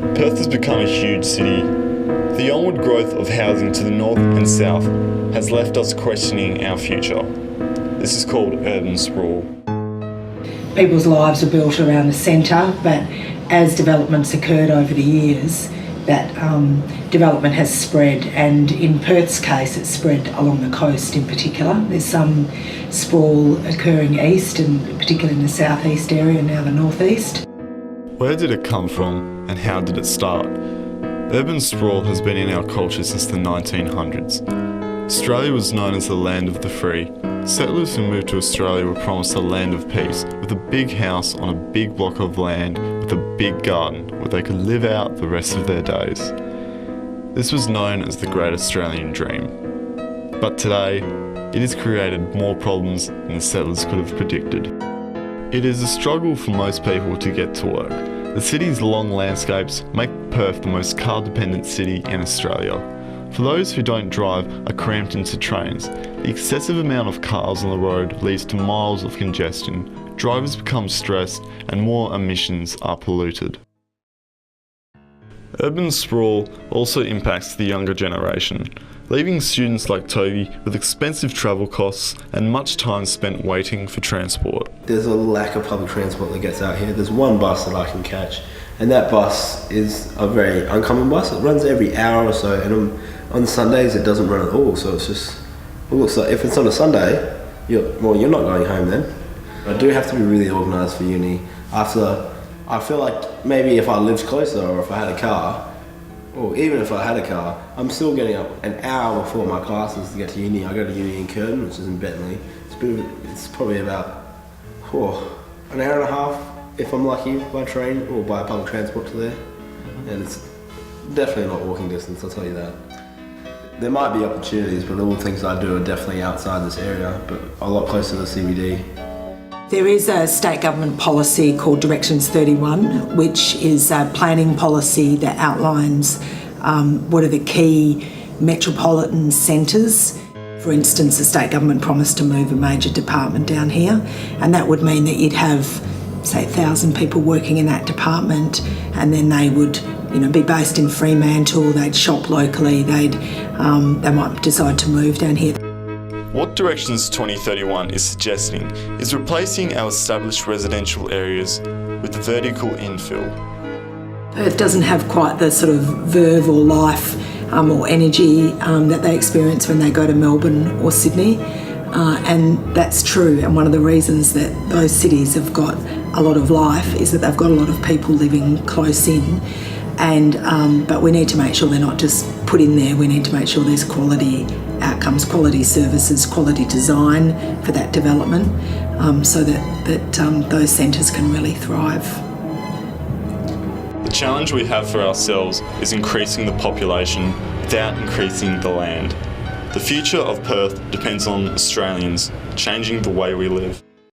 Perth has become a huge city. The onward growth of housing to the north and south has left us questioning our future. This is called Urban Sprawl. People's lives are built around the centre, but as developments occurred over the years, that development has spread, and in Perth's case it's spread along the coast in particular. There's some sprawl occurring east, and particularly in the southeast area and now the northeast. Where did it come from and how did it start? Urban sprawl has been in our culture since the 1900s. Australia was known as the land of the free. Settlers who moved to Australia were promised a land of peace, with a big house on a big block of land with a big garden where they could live out the rest of their days. This was known as the Great Australian Dream. But today, it has created more problems than the settlers could have predicted. It is a struggle for most people to get to work. The city's long landscapes make Perth the most car-dependent city in Australia. For those who don't drive are cramped into trains. The excessive amount of cars on the road leads to miles of congestion. Drivers become stressed and more emissions are polluted. Urban sprawl also impacts the younger generation, leaving students like Toby with expensive travel costs and much time spent waiting for transport. There's a lack of public transport that gets out here. There's one bus that I can catch, and that bus is a very uncommon bus. It runs every hour or so, and on Sundays it doesn't run at all, so it's just, it looks like if it's on a Sunday, you're not going home then. I do have to be really organised for uni. I feel like maybe if I lived closer, or if I had a car, or even if I had a car, I'm still getting up an hour before my classes to get to uni. I go to uni in Curtin, which is in Bentley. It's probably about an hour and a half, if I'm lucky, by train or by public transport to there. And it's definitely not walking distance, I'll tell you that. There might be opportunities, but all the things I do are definitely outside this area, but a lot closer to the CBD. There is a state government policy called Directions 31, which is a planning policy that outlines what are the key metropolitan centres. For instance, the state government promised to move a major department down here, and that would mean that you'd have, say, 1,000 people working in that department, and then they would be based in Fremantle, they'd shop locally, they might decide to move down here. What Directions 2031 is suggesting is replacing our established residential areas with vertical infill. Perth doesn't have quite the sort of verve or life or energy that they experience when they go to Melbourne or Sydney, and that's true, and one of the reasons that those cities have got a lot of life is that they've got a lot of people living close in, and but we need to make sure they're not just put in there. We need to make sure there's quality outcomes, quality services, quality design for that development, so that those centres can really thrive. The challenge we have for ourselves is increasing the population without increasing the land. The future of Perth depends on Australians changing the way we live.